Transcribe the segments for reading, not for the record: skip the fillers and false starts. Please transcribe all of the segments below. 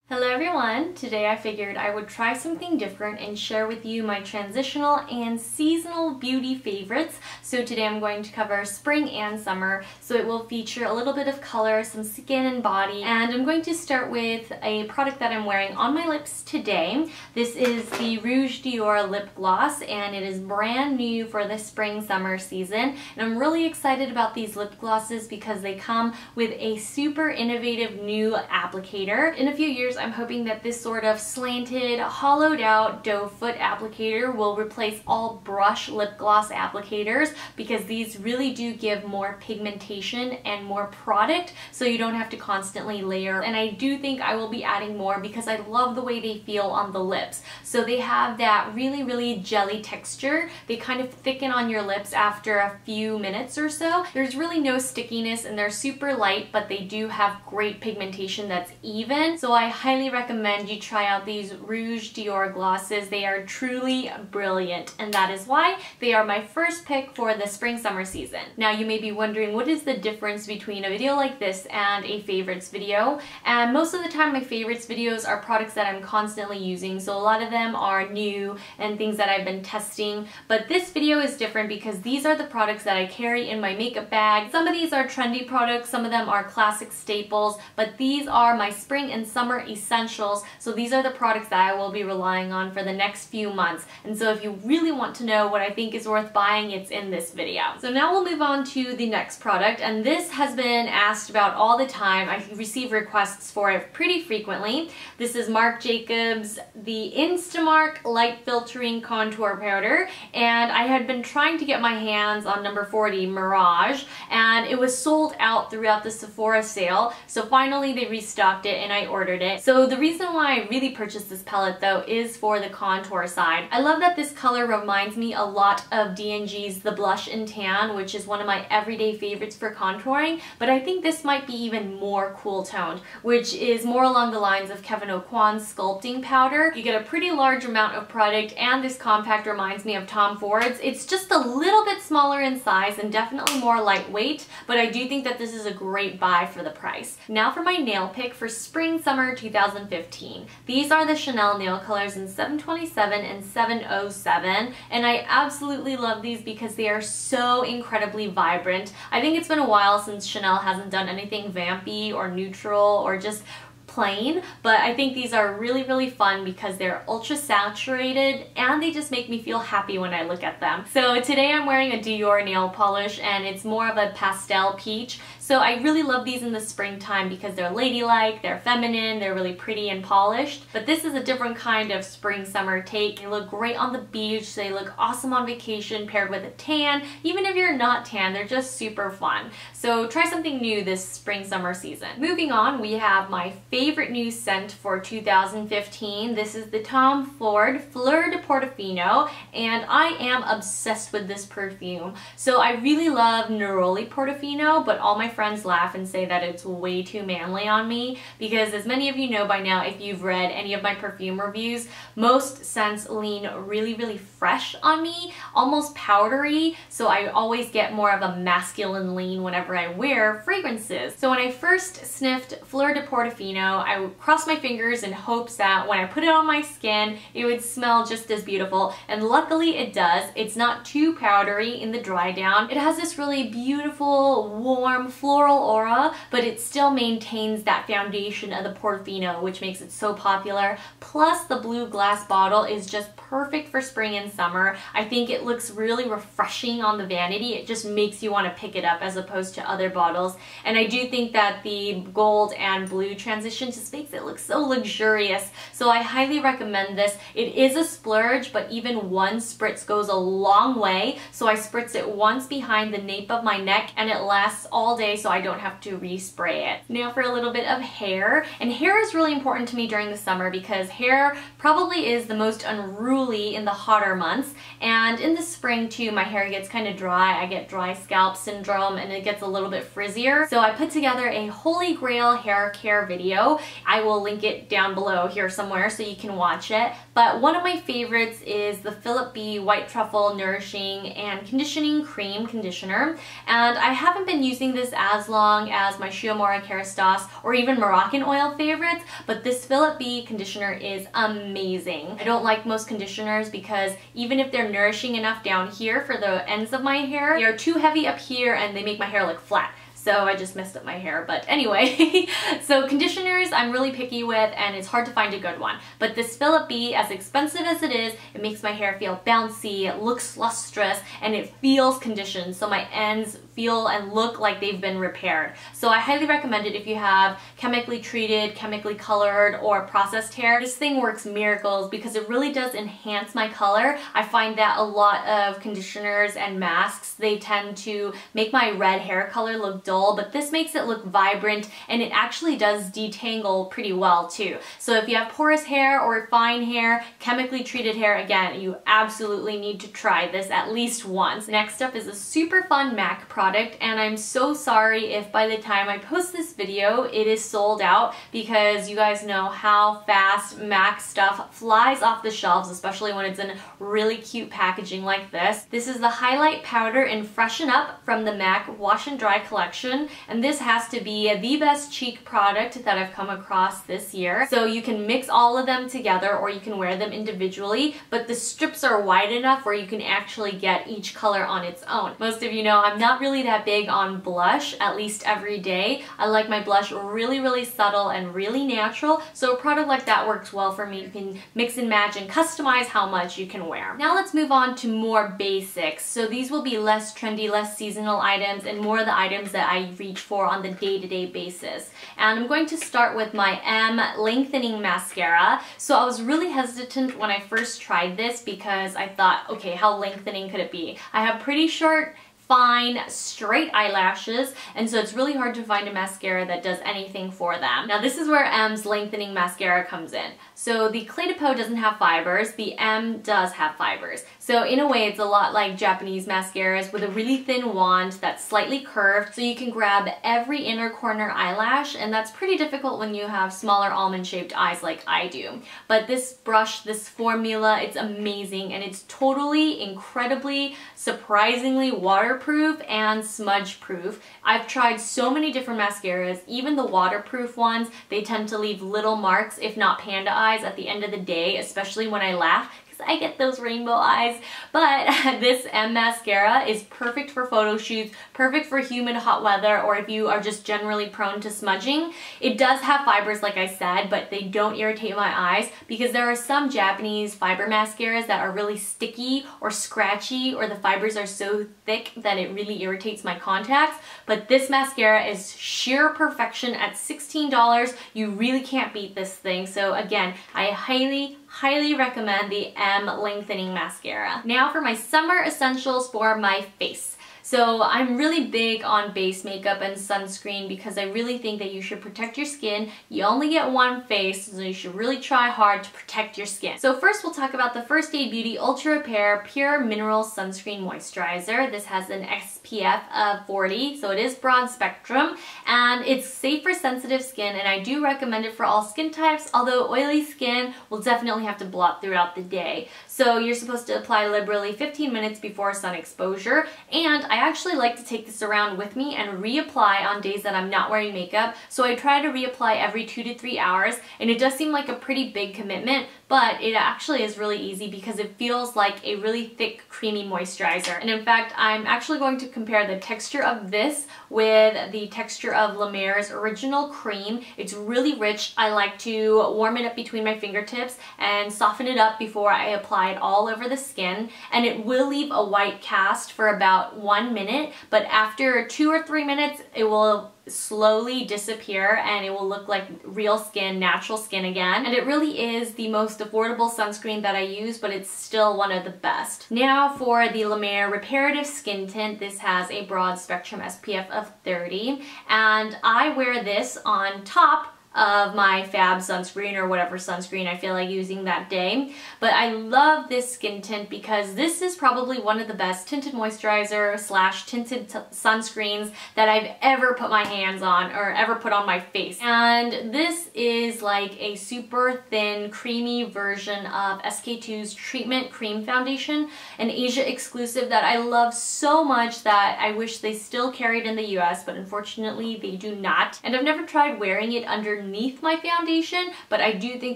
Hello everyone! Today I figured I would try something different and share with you my transitional and seasonal beauty favorites. So today I'm going to cover spring and summer, so it will feature a little bit of color, some skin and body, and I'm going to start with a product that I'm wearing on my lips today. This is the Rouge Dior lip gloss, and it is brand new for the spring-summer season, and I'm really excited about these lip glosses because they come with a super innovative new applicator. In a few years I'm hoping that this sort of slanted, hollowed out doe foot applicator will replace all brush lip gloss applicators, because these really do give more pigmentation and more product, so you don't have to constantly layer. And I do think I will be adding more because I love the way they feel on the lips. So they have that really jelly texture. They kind of thicken on your lips after a few minutes or so. There's really no stickiness and they're super light, but they do have great pigmentation that's even. So I highly recommend you try out these Rouge Dior glosses. They are truly brilliant, and that is why they are my first pick for the spring-summer season. Now you may be wondering, what is the difference between a video like this and a favorites video? And most of the time my favorites videos are products that I'm constantly using, so a lot of them are new and things that I've been testing, but this video is different because these are the products that I carry in my makeup bag. Some of these are trendy products, some of them are classic staples, but these are my spring and summer essentials, so these are the products that I will be relying on for the next few months. And so if you really want to know what I think is worth buying, it's in this video. So now we'll move on to the next product, and this has been asked about all the time. I receive requests for it pretty frequently. This is Marc Jacobs, the Instamark Light Filtering Contour Powder, and I had been trying to get my hands on number 40 Mirage, and it was sold out throughout the Sephora sale, so finally they restocked it and I ordered it. So the reason why I really purchased this palette though is for the contour side. I love that this color reminds me a lot of D&G's The Blush and Tan, which is one of my everyday favorites for contouring, but I think this might be even more cool toned, which is more along the lines of Kevyn Aucoin's sculpting powder. You get a pretty large amount of product, and this compact reminds me of Tom Ford's. It's just a little bit smaller in size and definitely more lightweight, but I do think that this is a great buy for the price. Now for my nail pick for spring-summer 2015. These are the Chanel nail colors in 727 and 707, and I absolutely love these because they are so incredibly vibrant. I think it's been a while since Chanel hasn't done anything vampy or neutral or just plain, but I think these are really fun because they're ultra saturated and they just make me feel happy when I look at them. So today I'm wearing a Dior nail polish, and it's more of a pastel peach. So I really love these in the springtime because they're ladylike, they're feminine, they're really pretty and polished. But this is a different kind of spring-summer take. They look great on the beach, they look awesome on vacation paired with a tan. Even if you're not tan, they're just super fun. So try something new this spring-summer season. Moving on, we have my favorite new scent for 2015. This is the Tom Ford Fleur de Portofino, and I am obsessed with this perfume. So I really love Neroli Portofino, but all my friends laugh and say that it's way too manly on me because, as many of you know by now if you've read any of my perfume reviews, most scents lean really fresh on me, almost powdery, so I always get more of a masculine lean whenever I wear fragrances. So when I first sniffed Fleur de Portofino, I crossed my fingers in hopes that when I put it on my skin it would smell just as beautiful, and luckily it does. It's not too powdery in the dry down. It has this really beautiful, warm, floral aura, but it still maintains that foundation of the Portofino, which makes it so popular. Plus the blue glass bottle is just perfect for spring and summer. I think it looks really refreshing on the vanity. It just makes you want to pick it up as opposed to other bottles, and I do think that the gold and blue transition just makes it look so luxurious. So I highly recommend this. It is a splurge, but even one spritz goes a long way. So I spritz it once behind the nape of my neck and it lasts all day, so I don't have to respray it. Now for a little bit of hair, and hair is really important to me during the summer because hair probably is the most unruly in the hotter months, and in the spring too my hair gets kind of dry. I get dry scalp syndrome and it gets a little bit frizzier. So I put together a holy grail hair care video. I will link it down below here somewhere so you can watch it. But one of my favorites is the Philip B White Truffle Nourishing and Conditioning Cream Conditioner, and I haven't been using this as long as my Shiomura Kerastase or even Moroccan oil favorites, but this Philip B conditioner is amazing. I don't like most conditioners because even if they're nourishing enough down here for the ends of my hair, they are too heavy up here and they make my hair look flat. So I just messed up my hair, but anyway. So conditioners I'm really picky with, and it's hard to find a good one. But this Philip B, as expensive as it is, it makes my hair feel bouncy, it looks lustrous, and it feels conditioned, so my ends feel and look like they've been repaired. So I highly recommend it if you have chemically treated, chemically colored, or processed hair. This thing works miracles because it really does enhance my color. I find that a lot of conditioners and masks, they tend to make my red hair color look dull, but this makes it look vibrant, and it actually does detangle pretty well too. So if you have porous hair or fine hair, chemically treated hair, again, you absolutely need to try this at least once. Next up is a super fun MAC product, and I'm so sorry if by the time I post this video it is sold out, because you guys know how fast MAC stuff flies off the shelves, especially when it's in really cute packaging like this. This is the Highlight Powder in Freshen Up from the MAC Wash and Dry collection, and this has to be the best cheek product that I've come across this year. So you can mix all of them together or you can wear them individually, but the strips are wide enough where you can actually get each color on its own. Most of you know I'm not really that big on blush, at least every day. I like my blush really subtle and really natural, so a product like that works well for me. You can mix and match and customize how much you can wear. Now let's move on to more basics. So these will be less trendy, less seasonal items, and more the items that I reach for on the day-to-day basis. And I'm going to start with my M Lengthening Mascara. So I was really hesitant when I first tried this because I thought, okay, how lengthening could it be? I have pretty short, fine, straight eyelashes, and so it's really hard to find a mascara that does anything for them. Now this is where M's Lengthening Mascara comes in. So the Clé de Peau doesn't have fibers, the M does have fibers. So in a way it's a lot like Japanese mascaras with a really thin wand that's slightly curved, so you can grab every inner corner eyelash, and that's pretty difficult when you have smaller almond-shaped eyes like I do. But this brush, this formula, it's amazing, and it's totally, incredibly, surprisingly waterproof and smudge proof. I've tried so many different mascaras, even the waterproof ones, they tend to leave little marks, if not panda eyes, at the end of the day, especially when I laugh, because I get those rainbow eyes. But this M mascara is perfect for photo shoots, perfect for humid hot weather, or if you are just generally prone to smudging. It does have fibers like I said, but they don't irritate my eyes, because there are some Japanese fiber mascaras that are really sticky or scratchy, or the fibers are so thick that it really irritates my contacts. But this mascara is sheer perfection at $16. You really can't beat this thing. So again, I highly recommend the M Lengthening Mascara. Now for my summer essentials for my face. So I'm really big on base makeup and sunscreen because I really think that you should protect your skin. You only get one face, so you should really try hard to protect your skin. So first we'll talk about the First Aid Beauty Ultra Repair Pure Mineral Sunscreen Moisturizer. This has an SPF of 40, so it is broad spectrum, and it's safe for sensitive skin, and I do recommend it for all skin types, although oily skin will definitely have to blot throughout the day. So you're supposed to apply liberally 15 minutes before sun exposure, and I actually like to take this around with me and reapply on days that I'm not wearing makeup. So I try to reapply every 2 to 3 hours, and it does seem like a pretty big commitment, but it actually is really easy because it feels like a really thick, creamy moisturizer. And in fact, I'm actually going to compare the texture of this with the texture of La Mer's Original Cream. It's really rich. I like to warm it up between my fingertips and soften it up before I apply it all over the skin. And it will leave a white cast for about 1 minute, but after 2 or 3 minutes, it will slowly disappear and it will look like real skin, natural skin again. And it really is the most affordable sunscreen that I use, but it's still one of the best. Now for the La Mer Reparative Skin Tint. This has a broad spectrum SPF of 30, and I wear this on top of my Fab sunscreen or whatever sunscreen I feel like using that day. But I love this skin tint because this is probably one of the best tinted moisturizer slash tinted sunscreens that I've ever put my hands on or ever put on my face. And this is like a super thin, creamy version of SK-II's Treatment Cream Foundation, an Asia exclusive that I love so much that I wish they still carried in the US, but unfortunately they do not. And I've never tried wearing it underneath my foundation, but I do think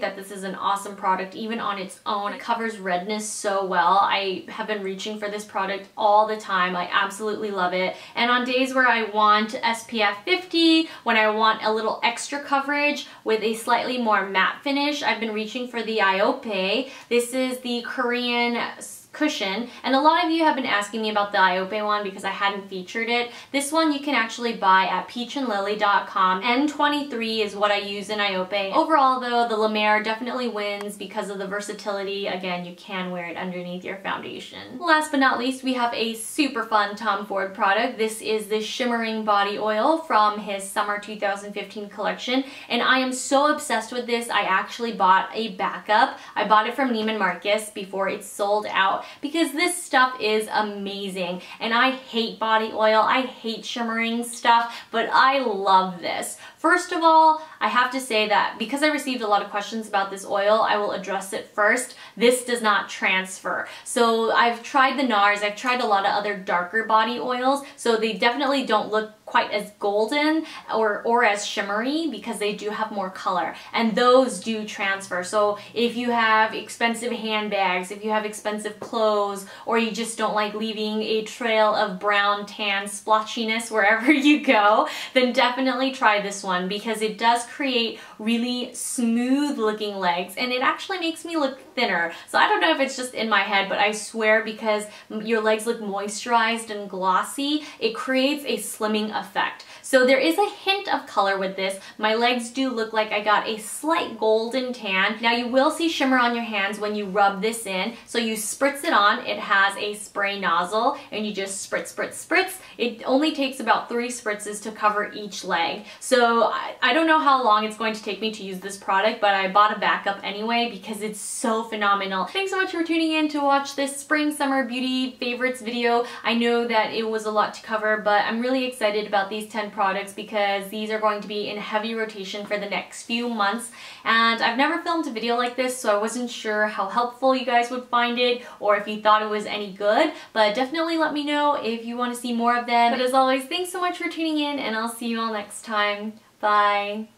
that this is an awesome product even on its own. It covers redness so well. I have been reaching for this product all the time. I absolutely love it. And on days where I want SPF 50, when I want a little extra coverage with a slightly more matte finish, I've been reaching for the Iope. This is the Korean cushion, and a lot of you have been asking me about the Iope one because I hadn't featured it. This one you can actually buy at peachandlily.com. N23 is what I use in Iope. Overall though, the La Mer definitely wins because of the versatility. Again, you can wear it underneath your foundation. Last but not least, we have a super fun Tom Ford product. This is the Shimmering Body Oil from his Summer 2015 collection, and I am so obsessed with this. I actually bought a backup. I bought it from Neiman Marcus before it sold out, because this stuff is amazing. And I hate body oil, I hate shimmering stuff, but I love this. First of all, I have to say that because I received a lot of questions about this oil, I will address it first. This does not transfer. So I've tried the NARS, I've tried a lot of other darker body oils, so they definitely don't look quite as golden or as shimmery because they do have more color, and those do transfer. So if you have expensive handbags, if you have expensive clothes, or you just don't like leaving a trail of brown, tan splotchiness wherever you go, then definitely try this one because it does create really smooth looking legs, and it actually makes me look thinner. So I don't know if it's just in my head, but I swear because your legs look moisturized and glossy, it creates a slimming effect. So there is a hint of color with this. My legs do look like I got a slight golden tan. Now you will see shimmer on your hands when you rub this in. So you spritz it on. It has a spray nozzle and you just spritz, spritz, spritz. It only takes about 3 spritzes to cover each leg. So I don't know how long it's going to take me to use this product, but I bought a backup anyway because it's so phenomenal. Thanks so much for tuning in to watch this spring summer beauty favorites video. I know that it was a lot to cover, but I'm really excited about these 10 products because these are going to be in heavy rotation for the next few months, and I've never filmed a video like this, so I wasn't sure how helpful you guys would find it or if you thought it was any good, but definitely let me know if you want to see more of them. But as always, thanks so much for tuning in, and I'll see you all next time. Bye!